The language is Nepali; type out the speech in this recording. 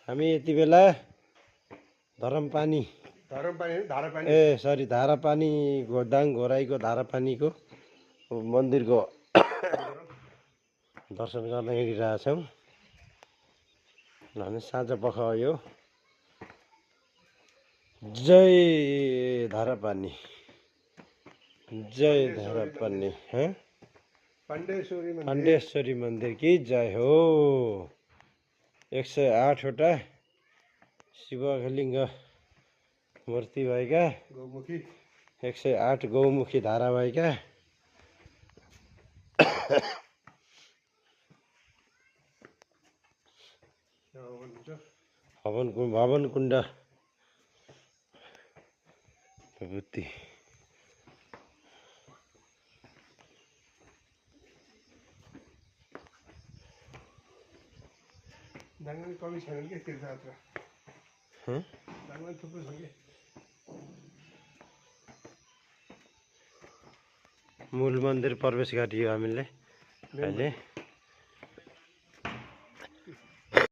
हामी यति बेला धरमपानी ए सरी धारापानी गोदाङ घोराईको धारापानीको मन्दिरको दर्शन गर्न हिँडिरहेछौँ। हामी साँझ पख यो जय धारापानी पाण्डेश्वरी मन्दिर की जय हो। 108 वटा शिवलिङ्ग मूर्ति भएका 108 गौमुखी धारा भएका भवन कुण्ड विभूति कमी छैन के तीर्थयात्रा थुप्रो छ कि मूल मन्दिर प्रवेश गरियो हामीले अहिले।